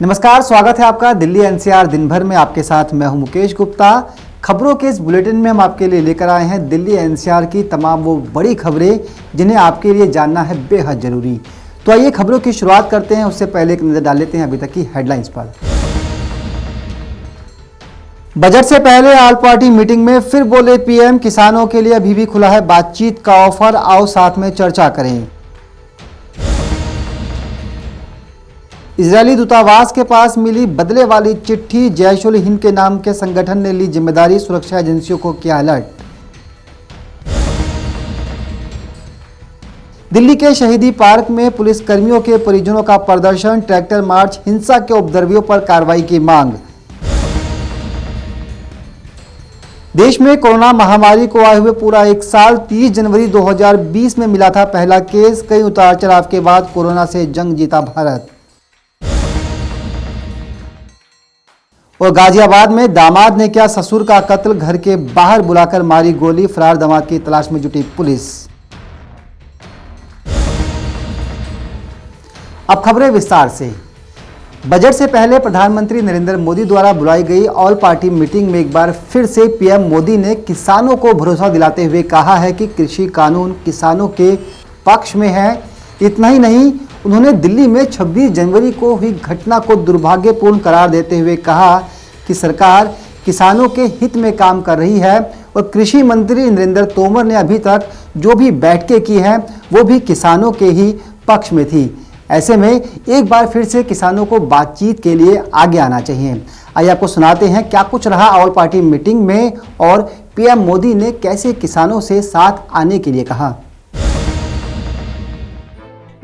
नमस्कार, स्वागत है आपका दिल्ली एनसीआर दिन भर में। आपके साथ मैं हूं मुकेश गुप्ता। खबरों के इस बुलेटिन में हम आपके लिए लेकर आए हैं दिल्ली एनसीआर की तमाम वो बड़ी खबरें जिन्हें आपके लिए जानना है बेहद जरूरी। तो आइए खबरों की शुरुआत करते हैं। उससे पहले एक नजर डाल लेते हैं अभी तक की हेडलाइंस पर। बजट से पहले ऑल पार्टी मीटिंग में फिर बोले पीएम, किसानों के लिए अभी भी खुला है बातचीत का ऑफर, आओ साथ में चर्चा करें। इजरायली दूतावास के पास मिली बदले वाली चिट्ठी, जैश उल हिंद के नाम के संगठन ने ली जिम्मेदारी, सुरक्षा एजेंसियों को किया अलर्ट। दिल्ली के शहीदी पार्क में पुलिस कर्मियों के परिजनों का प्रदर्शन, ट्रैक्टर मार्च, हिंसा के उपद्रवियों पर कार्रवाई की मांग। देश में कोरोना महामारी को आए हुए पूरा एक साल, 30 जनवरी 2020 में मिला था पहला केस। कई उतार चढ़ाव के बाद कोरोना से जंग जीता भारत। और गाजियाबाद में दामाद ने किया ससुर का कत्ल, घर के बाहर बुलाकर मारी गोली, फरार दामाद की तलाश में जुटी पुलिस। अब खबरें विस्तार से। बजट से पहले प्रधानमंत्री नरेंद्र मोदी द्वारा बुलाई गई ऑल पार्टी मीटिंग में एक बार फिर से पीएम मोदी ने किसानों को भरोसा दिलाते हुए कहा है कि कृषि कानून किसानों के पक्ष में है। इतना ही नहीं, उन्होंने दिल्ली में 26 जनवरी को हुई घटना को दुर्भाग्यपूर्ण करार देते हुए कहा कि सरकार किसानों के हित में काम कर रही है और कृषि मंत्री नरेंद्र तोमर ने अभी तक जो भी बैठकें की हैं वो भी किसानों के ही पक्ष में थी। ऐसे में एक बार फिर से किसानों को बातचीत के लिए आगे आना चाहिए। आइए आपको सुनाते हैं क्या कुछ रहा ऑल पार्टी मीटिंग में और पीएम मोदी ने कैसे किसानों से साथ आने के लिए कहा।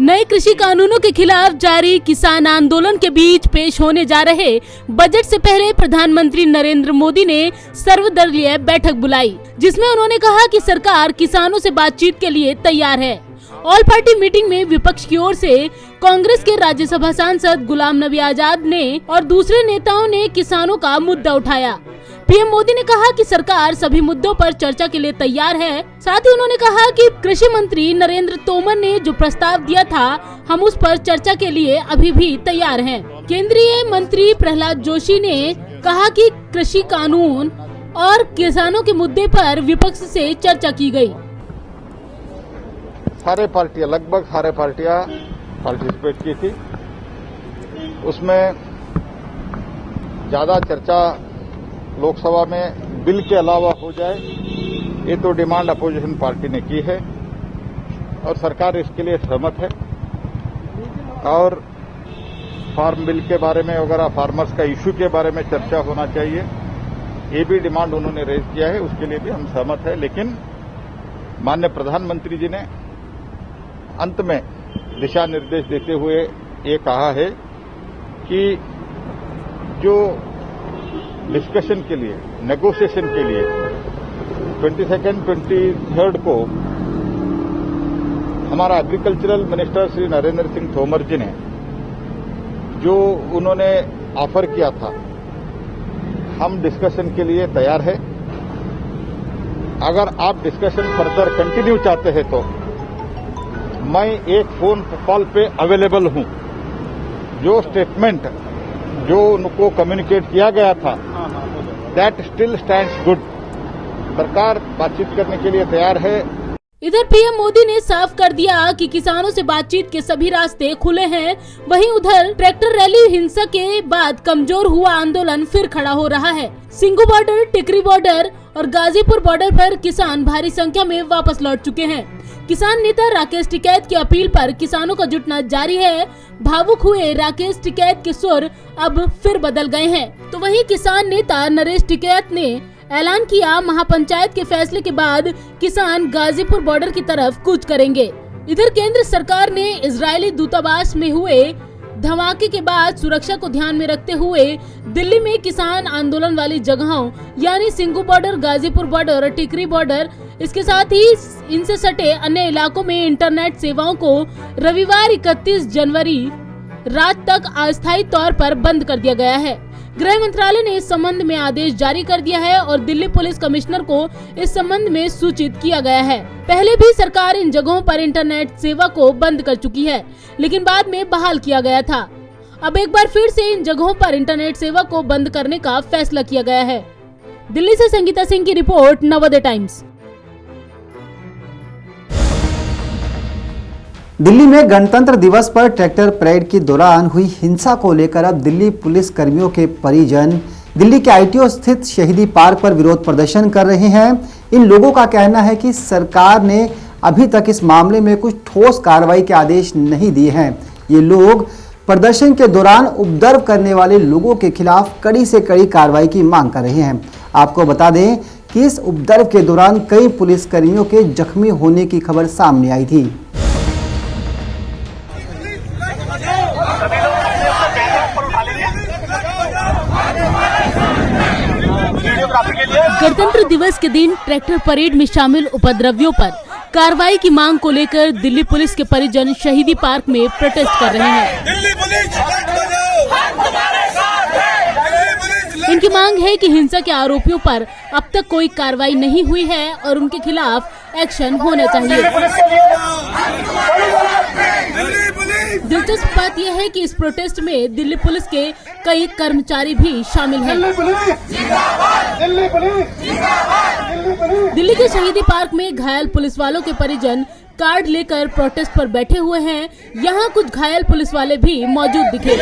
नए कृषि कानूनों के खिलाफ जारी किसान आंदोलन के बीच पेश होने जा रहे बजट से पहले प्रधानमंत्री नरेंद्र मोदी ने सर्वदलीय बैठक बुलाई, जिसमें उन्होंने कहा कि सरकार किसानों से बातचीत के लिए तैयार है। ऑल पार्टी मीटिंग में विपक्ष की ओर से कांग्रेस के राज्यसभा सांसद गुलाम नबी आजाद ने और दूसरे नेताओं ने किसानों का मुद्दा उठाया। पीएम मोदी ने कहा कि सरकार सभी मुद्दों पर चर्चा के लिए तैयार है। साथ ही उन्होंने कहा कि कृषि मंत्री नरेंद्र तोमर ने जो प्रस्ताव दिया था, हम उस पर चर्चा के लिए अभी भी तैयार हैं। केंद्रीय मंत्री प्रहलाद जोशी ने कहा कि कृषि कानून और किसानों के मुद्दे पर विपक्ष से चर्चा की गई। सारे पार्टियां, लगभग सारे पार्टियां पार्टिसिपेट की थी। उसमें ज्यादा चर्चा लोकसभा में बिल के अलावा हो जाए, ये तो डिमांड अपोजिशन पार्टी ने की है और सरकार इसके लिए सहमत है। और फार्म बिल के बारे में वगैरह, फार्मर्स का इश्यू के बारे में चर्चा होना चाहिए, ये भी डिमांड उन्होंने रेज किया है, उसके लिए भी हम सहमत है। लेकिन माननीय प्रधानमंत्री जी ने अंत में दिशा निर्देश देते हुए ये कहा है कि जो डिस्कशन के लिए, नेगोशिएशन के लिए 22nd, 23rd को हमारा एग्रीकल्चरल मिनिस्टर श्री नरेंद्र सिंह तोमर जी ने जो उन्होंने ऑफर किया था, हम डिस्कशन के लिए तैयार है। अगर आप डिस्कशन फर्दर कंटिन्यू चाहते हैं तो मैं एक फोन कॉल पे अवेलेबल हूं। जो स्टेटमेंट जो उनको कम्युनिकेट किया गया था, दैट स्टिल स्टैंड्स गुड। सरकार बातचीत करने के लिए तैयार है। इधर पीएम मोदी ने साफ कर दिया कि किसानों से बातचीत के सभी रास्ते खुले हैं। वहीं उधर ट्रैक्टर रैली हिंसा के बाद कमजोर हुआ आंदोलन फिर खड़ा हो रहा है। सिंघू बॉर्डर, टिकरी बॉर्डर और गाजीपुर बॉर्डर पर किसान भारी संख्या में वापस लौट चुके हैं। किसान नेता राकेश टिकैत की अपील पर किसानों का जुटना जारी है। भावुक हुए राकेश टिकैत के सुर अब फिर बदल गए हैं। तो वहीं किसान नेता नरेश टिकैत ने ऐलान किया, महापंचायत के फैसले के बाद किसान गाजीपुर बॉर्डर की तरफ कूच करेंगे। इधर केंद्र सरकार ने इजरायली दूतावास में हुए धमाके के बाद सुरक्षा को ध्यान में रखते हुए दिल्ली में किसान आंदोलन वाली जगहों यानी सिंघू बॉर्डर, गाजीपुर बॉर्डर और टिकरी बॉर्डर, इसके साथ ही इनसे सटे अन्य इलाकों में इंटरनेट सेवाओं को रविवार 31 जनवरी रात तक अस्थायी तौर पर बंद कर दिया गया है। गृह मंत्रालय ने इस संबंध में आदेश जारी कर दिया है और दिल्ली पुलिस कमिश्नर को इस संबंध में सूचित किया गया है। पहले भी सरकार इन जगहों पर इंटरनेट सेवा को बंद कर चुकी है, लेकिन बाद में बहाल किया गया था। अब एक बार फिर से इन जगहों पर इंटरनेट सेवा को बंद करने का फैसला किया गया है। दिल्ली से संगीता सिंह की रिपोर्ट, नवोदय टाइम्स। दिल्ली में गणतंत्र दिवस पर ट्रैक्टर परेड के दौरान हुई हिंसा को लेकर अब दिल्ली पुलिस कर्मियों के परिजन दिल्ली के आईटीओ स्थित शहीदी पार्क पर विरोध प्रदर्शन कर रहे हैं। इन लोगों का कहना है कि सरकार ने अभी तक इस मामले में कुछ ठोस कार्रवाई के आदेश नहीं दिए हैं। ये लोग प्रदर्शन के दौरान उपद्रव करने वाले लोगों के खिलाफ कड़ी से कड़ी कार्रवाई की मांग कर रहे हैं। आपको बता दें कि इस उपद्रव के दौरान कई पुलिसकर्मियों के जख्मी होने की खबर सामने आई थी। गणतंत्र दिवस के दिन ट्रैक्टर परेड में शामिल उपद्रवियों पर कार्रवाई की मांग को लेकर दिल्ली पुलिस के परिजन शहीदी पार्क में प्रोटेस्ट कर रहे हैं। इनकी मांग है कि हिंसा के आरोपियों पर अब तक कोई कार्रवाई नहीं हुई है और उनके खिलाफ एक्शन होना चाहिए। दिलचस्प बात यह है कि इस प्रोटेस्ट में दिल्ली पुलिस के कई कर्मचारी भी शामिल हैं। दिल्ली के शहीदी पार्क में घायल पुलिस वालों के परिजन कार्ड लेकर प्रोटेस्ट पर बैठे हुए हैं। यहाँ कुछ घायल पुलिस वाले भी मौजूद दिखे।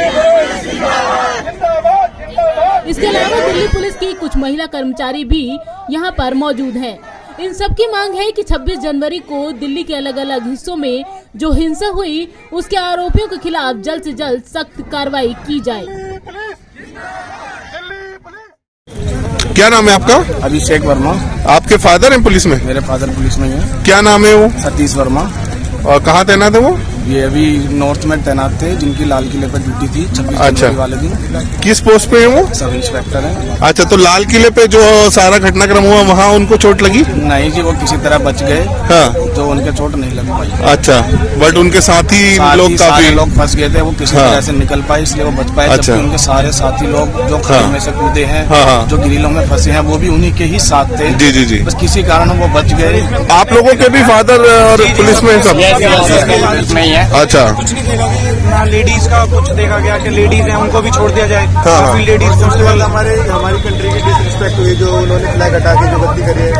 इसके अलावा दिल्ली पुलिस की कुछ महिला कर्मचारी भी यहाँ पर मौजूद हैं। इन सब की मांग है कि 26 जनवरी को दिल्ली के अलग अलग हिस्सों में जो हिंसा हुई उसके आरोपियों के खिलाफ जल्द से जल्द सख्त कार्रवाई की जाए। क्या नाम है आपका? अभिषेक वर्मा। आपके फादर हैं पुलिस में? मेरे फादर पुलिस में हैं। क्या नाम है वो? सतीश वर्मा। और कहाँ तैनात है वो? ये अभी नॉर्थ में तैनात थे, जिनकी लाल किले पर ड्यूटी थी 26 जनवरी वाले दिन। किस पोस्ट पे है वो? सब इंस्पेक्टर हैं। अच्छा, तो लाल किले पे जो सारा घटनाक्रम हुआ वहाँ उनको चोट लगी? नहीं जी, वो किसी तरह बच गए। हाँ, तो उनके चोट नहीं लग पाई। अच्छा, बट उनके साथी लोग काफी लोग फंस गए थे, वो किसी तरह से निकल पाए, इसलिए वो बच पाए। अच्छा। जबकि उनके सारे साथी लोग जो खड्डे में से कूदे हैं, जो ग्रिलों में फंसे हैं, वो भी उन्हीं के ही साथ थे। जी जी जी। बस किसी कारण वो बच गए। आप लोगों के भी फादर और पुलिस में सब? नहीं है। अच्छा, ना लेडीज का कुछ देखा गया कि लेडीज हैं उनको भी छोड़ दिया जाए। काफी लेडीज फेस्टिवल हमारी कंट्री की डिसरिस्पेक्ट हुई, जो उन्होंने फ्लैग हटा के जो गलती करी है,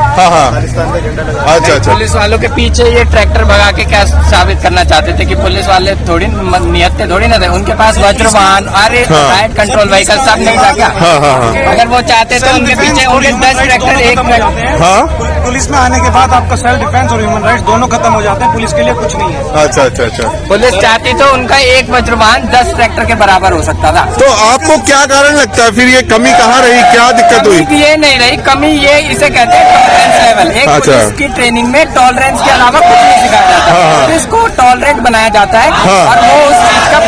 पाकिस्तान का झंडा लगा। अच्छा अच्छा। पुलिस वालों के पीछे ये ट्रैक्टर भगा के क्या साबित करना चाहते थे कि पुलिस वाले थोड़ी नियत थोड़ी ना थे, उनके पास वज्र वाहन, अरे राइट कंट्रोल व्हीकल सब नहीं था क्या? अगर वो चाहते तो उनके पीछे उनके 10 ट्रैक्टर एक पुलिस में आने के बाद आपका सेल्फ डिफेंस और ह्यूमन राइट्स दोनों खत्म हो जाते हैं, पुलिस के लिए कुछ नहीं है। अच्छा अच्छा अच्छा। पुलिस चाहती तो उनका एक वज्र वाहन 10 ट्रैक्टर के बराबर हो सकता था। तो आपको क्या कारण लगता है फिर ये कमी कहाँ रही, क्या दिक्कत हुई? ये नहीं रही कमी, ये इसे कहते हैं टॉलरेंस लेवल। एक पुलिस की ट्रेनिंग में टॉलरेंस के अलावा कुछ नहीं सिखाया जाता, पुलिस को टॉलरेंट बनाया जाता है और वो उस चीज का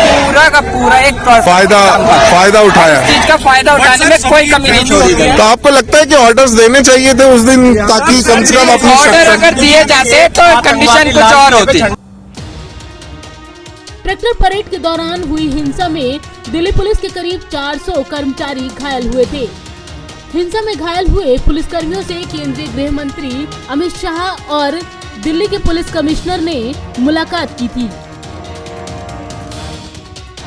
पूरा एक फायदा उठाया, चीज का फायदा उठाने में कोई कमी नहीं छोड़ी गई। तो आपको लगता है कि ऑर्डर्स देने चाहिए थे उस दिन, ताकि कम से कम अपनी ऑर्डर अगर दिए जाते तो कंडीशन कुछ और होती। ट्रैक्टर परेड के दौरान हुई हिंसा में दिल्ली पुलिस के करीब 400 कर्मचारी घायल हुए थे। हिंसा में घायल हुए पुलिसकर्मियों से केंद्रीय गृह मंत्री अमित शाह और दिल्ली के पुलिस कमिश्नर ने मुलाकात की थी।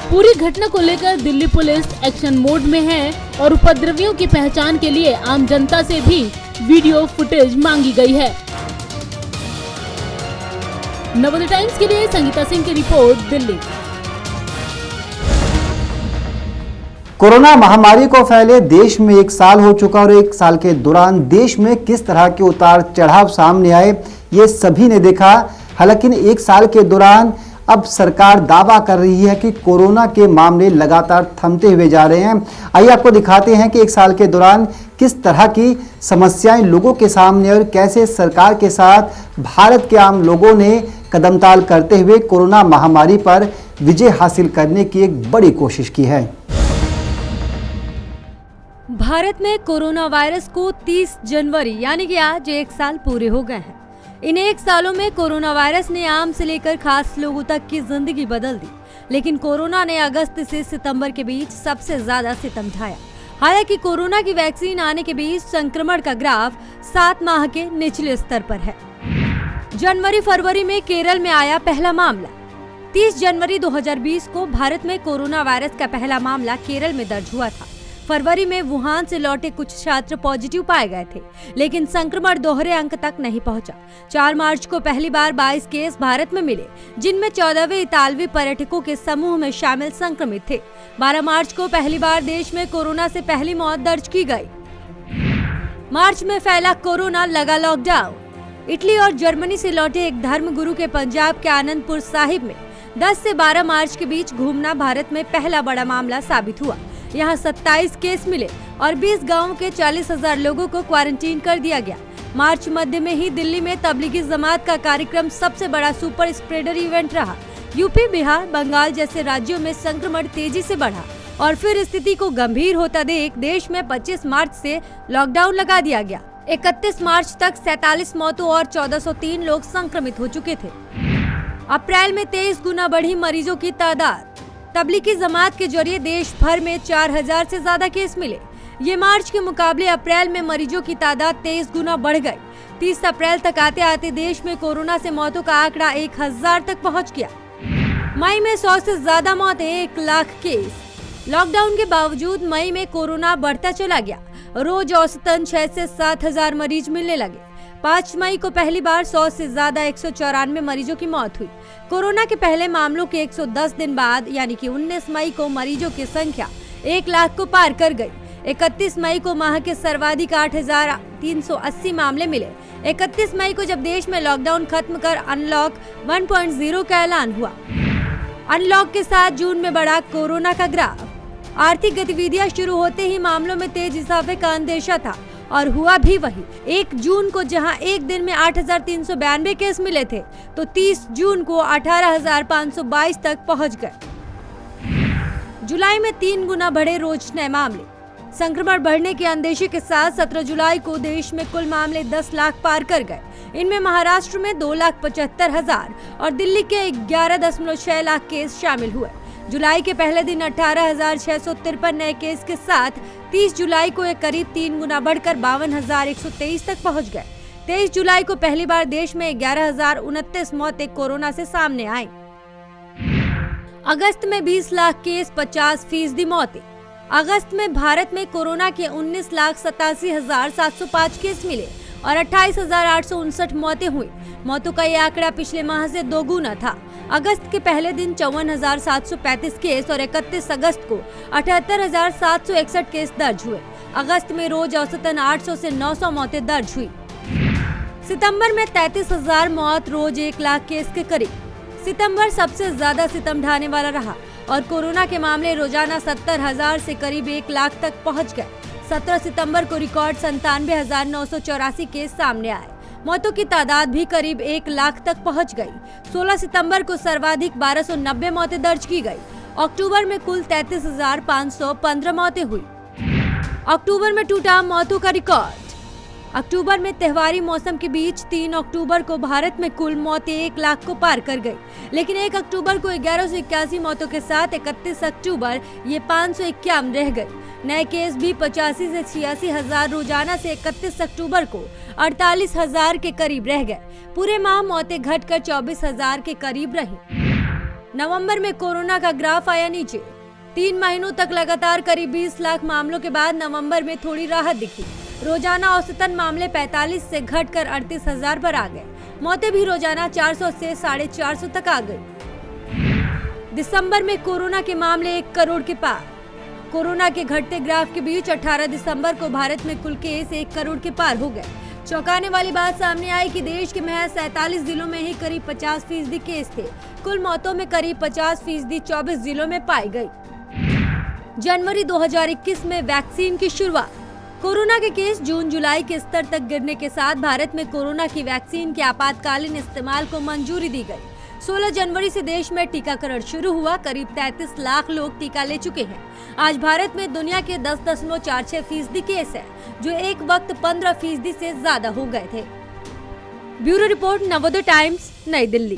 पूरी घटना को लेकर दिल्ली पुलिस एक्शन मोड में है और उपद्रवियों की पहचान के लिए आम जनता से भी वीडियो फुटेज मांगी गई है। नवोदय टाइम्स के लिए संगीता सिंह की रिपोर्ट, दिल्ली। कोरोना महामारी को फैले देश में 1 साल हो चुका और 1 साल के दौरान देश में किस तरह के उतार चढ़ाव सामने आए ये सभी ने देखा। हालांकि 1 साल के दौरान अब सरकार दावा कर रही है कि कोरोना के मामले लगातार थमते हुए जा रहे हैं। आइए आपको दिखाते हैं कि 1 साल के दौरान किस तरह की समस्याएं लोगों के सामने और कैसे सरकार के साथ भारत के आम लोगों ने कदमताल करते हुए कोरोना महामारी पर विजय हासिल करने की एक बड़ी कोशिश की है। भारत में कोरोना वायरस को 30 जनवरी यानी कि आज 1 साल पूरे हो गए हैं। इन 1 सालों में कोरोना वायरस ने आम से लेकर खास लोगों तक की जिंदगी बदल दी, लेकिन कोरोना ने अगस्त से सितंबर के बीच सबसे ज्यादा सितम ढाया। हालांकि कोरोना की वैक्सीन आने के बीच संक्रमण का ग्राफ 7 माह के निचले स्तर पर है। जनवरी फरवरी में केरल में आया पहला मामला, 30 जनवरी 2020 को भारत में कोरोना वायरस का पहला मामला केरल में दर्ज हुआ था। फरवरी में वुहान से लौटे कुछ छात्र पॉजिटिव पाए गए थे, लेकिन संक्रमण दोहरे अंक तक नहीं पहुंचा। 4 मार्च को पहली बार 22 केस भारत में मिले, जिनमें 14वें इतालवी पर्यटकों के समूह में शामिल संक्रमित थे। 12 मार्च को पहली बार देश में कोरोना से पहली मौत दर्ज की गई। मार्च में फैला कोरोना, लगा लॉकडाउन। इटली और जर्मनी से लौटे एक धर्मगुरु के पंजाब के आनंदपुर साहिब में 10 से 12 मार्च के बीच घूमना भारत में पहला बड़ा मामला साबित हुआ। यहाँ 27 केस मिले और 20 गांवों के 40,000 लोगों को क्वारंटीन कर दिया गया। मार्च मध्य में ही दिल्ली में तबलीगी जमात का कार्यक्रम सबसे बड़ा सुपर स्प्रेडर इवेंट रहा। यूपी, बिहार, बंगाल जैसे राज्यों में संक्रमण तेजी से बढ़ा और फिर स्थिति को गंभीर होता देख देश में 25 मार्च से लॉकडाउन लगा दिया गया। 31 मार्च तक 47 मौतों और 1403 लोग संक्रमित हो चुके थे। अप्रैल में 23 गुना बढ़ी मरीजों की तादाद। तबलीगी जमात के जरिए देश भर में 4000 से ज्यादा केस मिले। ये मार्च के मुकाबले अप्रैल में मरीजों की तादाद 23 गुना बढ़ गई। 30 अप्रैल तक आते आते देश में कोरोना से मौतों का आंकड़ा 1000 तक पहुंच गया। मई में 100 से ज्यादा मौतें, 1 लाख केस। लॉकडाउन के बावजूद मई में कोरोना बढ़ता चला गया। रोज औसतन 6 से 7 हजार मरीज मिलने लगे। 5 मई को पहली बार 100 से ज्यादा 194 मरीजों की मौत हुई। कोरोना के पहले मामलों के 110 दिन बाद यानी कि 19 मई को मरीजों की संख्या 1 लाख को पार कर गई। 31 मई को माह के सर्वाधिक 8,380 मामले मिले। 31 मई को जब देश में लॉकडाउन खत्म कर अनलॉक 1.0 का ऐलान हुआ। अनलॉक के साथ जून में बढ़ा कोरोना का ग्राफ। आर्थिक गतिविधियां शुरू होते ही मामलों में तेज इजाफे का अंदेशा था और हुआ भी वही। 1 जून को जहां एक दिन में 8,392 केस मिले थे, तो 30 जून को 18,522 तक पहुंच गए। जुलाई में 3 गुना बढ़े रोज नए मामले। संक्रमण बढ़ने के अंदेशे के साथ 17 जुलाई को देश में कुल मामले 10 लाख पार कर गए। इनमें महाराष्ट्र में 2,75,000 और दिल्ली के 11.6 लाख केस शामिल हुए। जुलाई के पहले दिन 18,653 नए केस के साथ 30 जुलाई को एक करीब 3 गुना बढ़कर 52,123 तक पहुंच गए। 23 जुलाई को पहली बार देश में 11,029 मौतें कोरोना से सामने आई। अगस्त में 20 लाख केस, 50% मौतें। अगस्त में भारत में कोरोना के 19,87,705 केस मिले और 28,859 मौतें हुई। मौतों का ये आंकड़ा पिछले माह से 2 गुना था। अगस्त के पहले दिन 54,735 केस और 31 अगस्त को 78,761 केस दर्ज हुए। अगस्त में रोज औसतन 800 से 900 मौतें दर्ज हुई। सितंबर में 33,000 मौत, रोज 1 लाख केस के करीब। सितंबर सबसे ज्यादा सितम ढाने वाला रहा और कोरोना के मामले रोजाना 70,000 से करीब 1 लाख तक पहुंच गए। 17 सितंबर को रिकॉर्ड 97,984 केस सामने आए। मौतों की तादाद भी करीब 1 लाख तक पहुंच गई। 16 सितंबर को सर्वाधिक 1290 मौतें दर्ज की गई। अक्टूबर में कुल 33,515 मौतें हुई। अक्टूबर में टूटा मौतों का रिकॉर्ड। अक्टूबर में त्योहारी मौसम के बीच 3 अक्टूबर को भारत में कुल मौतें 1 लाख को पार कर गई, लेकिन 1 अक्टूबर को 1181 मौतों के साथ 31 अक्टूबर ये 551 रह गई। नए केस भी 85 से 86 हजार रोजाना से 31 अक्टूबर को 48,000 के करीब रह गए। पूरे माह मौतें घटकर 24,000 के करीब रही। नवंबर में कोरोना का ग्राफ आया नीचे। 3 महीनों तक लगातार करीब 20 लाख मामलों के बाद नवंबर में थोड़ी राहत दिखी। रोजाना औसतन मामले 45 से घटकर 38,000 पर आ गए। मौतें भी रोजाना 400 से 450 तक आ गई। दिसंबर में कोरोना के मामले 1 करोड़ के पार। कोरोना के घटते ग्राफ के बीच 18 दिसंबर को भारत में कुल केस 1 करोड़ के पार हो गए। चौंकाने वाली बात सामने आई कि देश के महज 47 जिलों में ही करीब 50% केस थे। कुल मौतों में करीब 50% 24 जिलों में पाई गई। जनवरी 2021 में वैक्सीन की शुरुआत। कोरोना के केस जून जुलाई के स्तर तक गिरने के साथ भारत में कोरोना की वैक्सीन के आपातकालीन इस्तेमाल को मंजूरी दी गई। 16 जनवरी से देश में टीकाकरण शुरू हुआ। करीब 33 लाख लोग टीका ले चुके हैं। आज भारत में दुनिया के 10.46% केस है, जो एक वक्त 15% से ज्यादा हो गए थे। ब्यूरो रिपोर्ट, नवोदय टाइम्स, नई दिल्ली।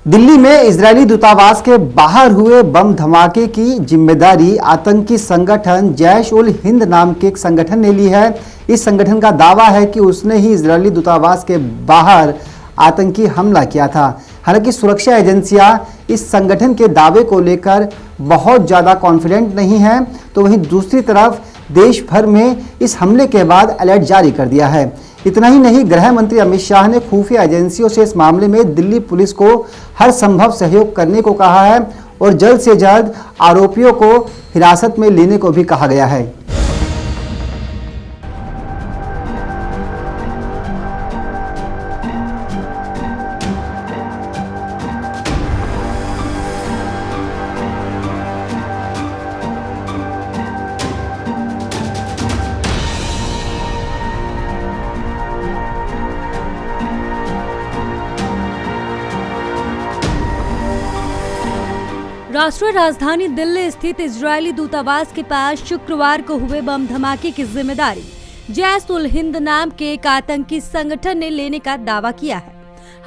दिल्ली में इजरायली दूतावास के बाहर हुए बम धमाके की जिम्मेदारी आतंकी संगठन जैश उल हिंद नाम के एक संगठन ने ली है। इस संगठन का दावा है कि उसने ही इजरायली दूतावास के बाहर आतंकी हमला किया था। हालांकि सुरक्षा एजेंसियां इस संगठन के दावे को लेकर बहुत ज़्यादा कॉन्फिडेंट नहीं हैं, तो वहीं दूसरी तरफ देश भर में इस हमले के बाद अलर्ट जारी कर दिया है। इतना ही नहीं, गृह मंत्री अमित शाह ने खुफिया एजेंसियों से इस मामले में दिल्ली पुलिस को हर संभव सहयोग करने को कहा है और जल्द से जल्द आरोपियों को हिरासत में लेने को भी कहा गया है। राष्ट्रीय राजधानी दिल्ली स्थित इजरायली दूतावास के पास शुक्रवार को हुए बम धमाके की जिम्मेदारी जैश उल हिंद नाम के एक आतंकी संगठन ने लेने का दावा किया है।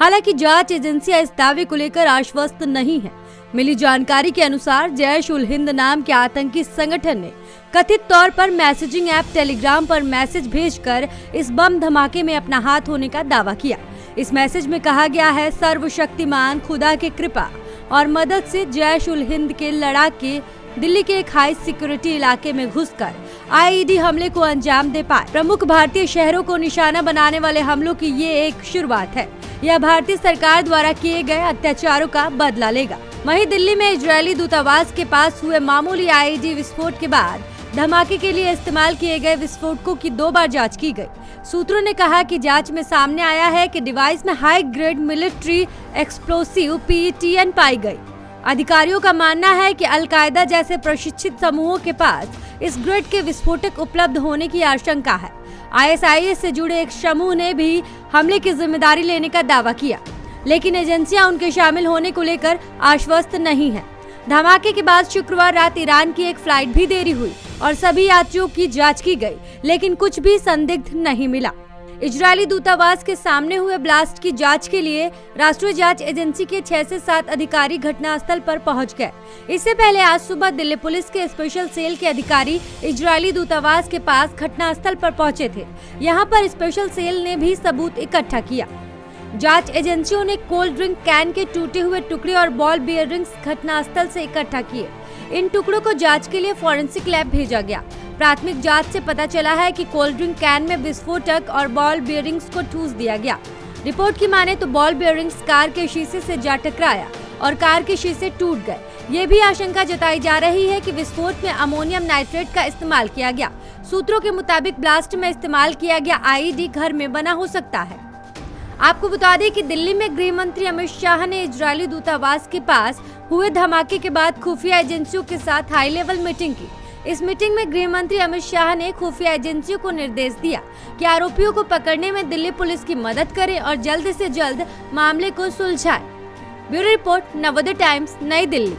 हालांकि जांच एजेंसियां इस दावे को लेकर आश्वस्त नहीं है। मिली जानकारी के अनुसार जैश उल हिंद नाम के आतंकी संगठन ने कथित तौर पर मैसेजिंग ऐप टेलीग्राम पर मैसेज भेजकर इस बम धमाके में अपना हाथ होने का दावा किया। इस मैसेज में कहा गया है, सर्वशक्तिमान खुदा की कृपा और मदद से जैश उल हिंद के लड़ाके दिल्ली के एक हाई सिक्योरिटी इलाके में घुसकर आईईडी हमले को अंजाम दे पाए। प्रमुख भारतीय शहरों को निशाना बनाने वाले हमलों की ये एक शुरुआत है। यह भारतीय सरकार द्वारा किए गए अत्याचारों का बदला लेगा। वहीं दिल्ली में इजरायली दूतावास के पास हुए मामूली आईईडी विस्फोट के बाद धमाके के लिए इस्तेमाल किए गए विस्फोटकों की 2 बार जांच की गई। सूत्रों ने कहा कि जांच में सामने आया है कि डिवाइस में high grade military explosive PETN पाई गई। अधिकारियों का मानना है कि अल-कायदा जैसे प्रशिक्षित समूहों के पास इस ग्रेड के विस्फोटक उपलब्ध होने की आशंका है। ISIS से जुड़े एक समूह ने भी हमले की जिम्मेदारी लेने का दावा किया, लेकिन एजेंसियां उनके शामिल होने को लेकर आश्वस्त नहीं है। धमाके के बाद शुक्रवार रात ईरान की एक फ्लाइट भी देरी हुई और सभी यात्रियों की जांच की गई, लेकिन कुछ भी संदिग्ध नहीं मिला। इजरायली दूतावास के सामने हुए ब्लास्ट की जांच के लिए राष्ट्रीय जांच एजेंसी के 6 से 7 अधिकारी घटनास्थल पर पहुंच गए। इससे पहले आज सुबह दिल्ली पुलिस के स्पेशल सेल के अधिकारी इजरायली दूतावास के पास घटनास्थल पर पहुंचे थे। यहां पर स्पेशल सेल ने भी सबूत इकट्ठा किया। जांच एजेंसियों ने कोल्ड ड्रिंक कैन के टूटे हुए टुकड़े और बॉल बेयरिंग्स घटनास्थल से इकट्ठा किए। इन टुकड़ों को जांच के लिए फॉरेंसिक लैब भेजा गया। प्राथमिक जांच से पता चला है कि कोल्ड ड्रिंक कैन में विस्फोटक और बॉल बेयरिंग्स को ठूस दिया गया। रिपोर्ट की माने तो बॉल बेयरिंग्स कार के शीशे से जा टकराया और कार के शीशे टूट गए। ये भी आशंका जताई जा रही है कि विस्फोट में अमोनियम नाइट्रेट का इस्तेमाल किया गया। सूत्रों के मुताबिक ब्लास्ट में इस्तेमाल किया गया आईईडी घर में बना हो सकता है। आपको बता दें कि दिल्ली में गृह मंत्री अमित शाह ने इजरायली दूतावास के पास हुए धमाके के बाद खुफिया एजेंसियों के साथ हाई लेवल मीटिंग की। इस मीटिंग में गृह मंत्री अमित शाह ने खुफिया एजेंसियों को निर्देश दिया कि आरोपियों को पकड़ने में दिल्ली पुलिस की मदद करें और जल्द से जल्द मामले को सुलझाए। ब्यूरो रिपोर्ट, नवोदय टाइम्स, नई दिल्ली।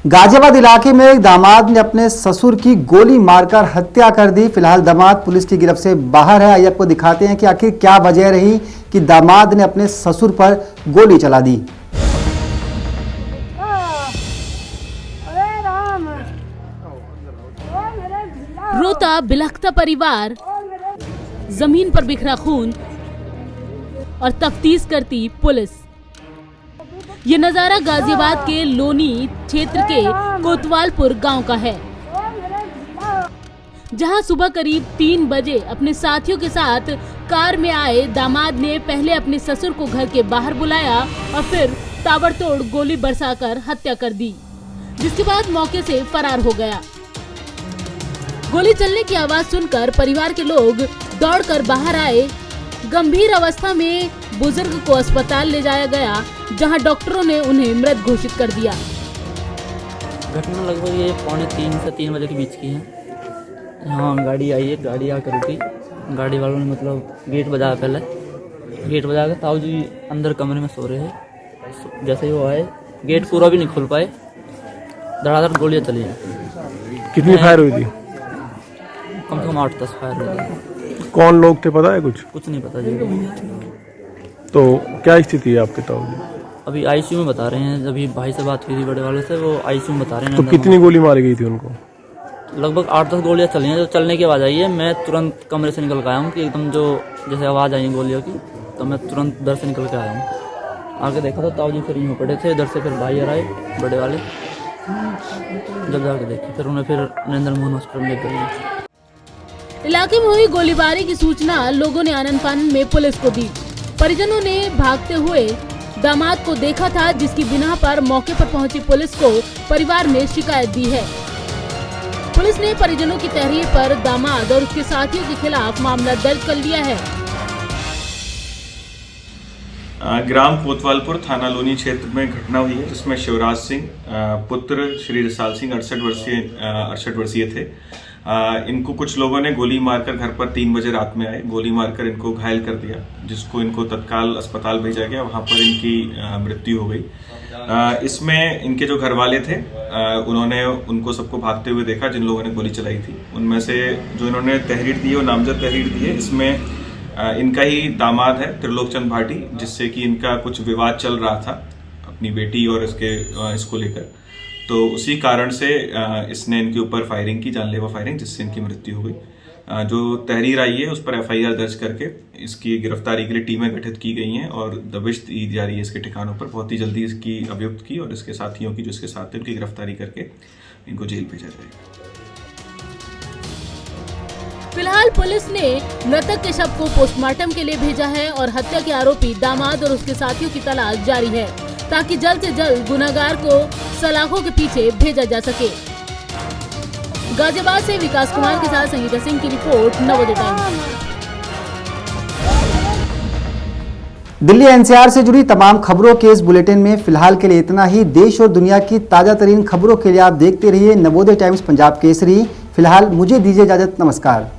गाजियाबाद इलाके में एक दामाद ने अपने ससुर की गोली मारकर हत्या कर दी। फिलहाल दामाद पुलिस की गिरफ्त से बाहर है। आइए आपको दिखाते हैं कि आखिर क्या वजह रही कि दामाद ने अपने ससुर पर गोली चला दी। रोता बिलखता परिवार, जमीन पर बिखरा खून और तफ्तीश करती पुलिस। ये नजारा गाजियाबाद के लोनी क्षेत्र के कोतवालपुर गांव का है, जहां सुबह करीब 3 बजे अपने साथियों के साथ कार में आए दामाद ने पहले अपने ससुर को घर के बाहर बुलाया और फिर ताबड़तोड़ गोली बरसाकर हत्या कर दी, जिसके बाद मौके से फरार हो गया। गोली चलने की आवाज सुनकर परिवार के लोग दौड़कर बाहर आए। गंभीर अवस्था में बुजुर्ग को अस्पताल ले जाया गया, जहां डॉक्टरों ने उन्हें मृत घोषित कर दिया। घटना लगभग ये 2:45 से 3 बजे के बीच की है। यहाँ गाड़ी आई है, गाड़ी आकर रुकी। गाड़ी वालों ने मतलब गेट बजाया, पहले गेट बजा के ताऊ जी अंदर कमरे में सो रहे हैं। जैसे ही वो आए, गेट पूरा भी नहीं खुल पाए, धड़ाधड़ गोलियाँ चली हैं। कितनी फायर हुई थी? कम से कम 8-10 फायर हुई थी। कौन लोग थे पता है कुछ नहीं पता जी। तो क्या स्थिति है आपके ताऊ जी? अभी आईसीयू में बता रहे हैं। अभी भाई से बात हुई थी बड़े वाले से, वो आईसीयू में बता रहे हैं। तो कितनी गोली मारी गई थी उनको? लगभग 8-10 गोलियां चली हैं। जो चलने की आवाज़ आई है, मैं तुरंत कमरे से निकल के आया हूँ कि एकदम जो जैसे आवाज़ आई गोलियों की, तो मैं तुरंत इधर से निकल के आया हूँ। आगे देखा तो ताऊ जी फिर यूँ पड़े थे, इधर से फिर भाई आए बड़े वाले, जब जाके देखे फिर उन्हें फिर नरेंद्र मोहन हॉस्पिटल ले गए। इलाके में हुई गोलीबारी की सूचना लोगों ने आनन फानन में पुलिस को दी। परिजनों ने भागते हुए दामाद को देखा था, जिसकी बिना पर मौके पर पहुंची पुलिस को परिवार ने शिकायत दी है। पुलिस ने परिजनों की तहरीर पर दामाद और उसके साथियों के खिलाफ मामला दर्ज कर लिया है। ग्राम कोतवालपुर थाना लोनी क्षेत्र में घटना हुई है, जिसमें शिवराज सिंह पुत्र श्री रसाल सिंह 68 वर्षीय थे। इनको कुछ लोगों ने गोली मारकर घर पर 3 बजे रात में आए, गोली मारकर इनको घायल कर दिया, जिसको इनको तत्काल अस्पताल भेजा गया। वहां पर इनकी मृत्यु हो गई। इसमें इनके जो घर वाले थे, उन्होंने उनको सबको भागते हुए देखा जिन लोगों ने गोली चलाई थी। उनमें से जो इन्होंने तहरीर दी है वो नामजद तहरीर दी है। इसमें इनका ही दामाद है त्रिलोक चंद भाटी, जिससे कि इनका कुछ विवाद चल रहा था अपनी बेटी और इसको लेकर, तो उसी कारण से इसने इनके ऊपर फायरिंग की, जानलेवा फायरिंग, जिससे इनकी मृत्यु हो गई। जो तहरीर आई है उस पर FIR दर्ज करके इसकी गिरफ्तारी के लिए टीमें गठित की गई हैं और दबिश दी जा रही है इसके ठिकानों पर। बहुत ही जल्दी इसकी अभियुक्त की और इसके साथियों की जो इसके साथ थे उनकी गिरफ्तारी करके इनको जेल भेजा जाएगा। फिलहाल पुलिस ने मृतक के शव को पोस्टमार्टम के लिए भेजा है और हत्या के आरोपी दामाद और उसके साथियों की तलाश जारी है, ताकि जल्द से जल्द गुनहगार को सलाखों के पीछे भेजा जा सके। गाजियाबाद से विकास कुमार के साथ संगीता सिंह की report, Navodaya times. Delhi NCR से जुड़ी तमाम खबरों के इस बुलेटिन में फिलहाल के लिए इतना ही। देश और दुनिया की ताजा तरीन खबरों के लिए आप देखते रहिए नवोदय टाइम्स पंजाब केसरी। फिलहाल मुझे दीजिए इजाजत, नमस्कार।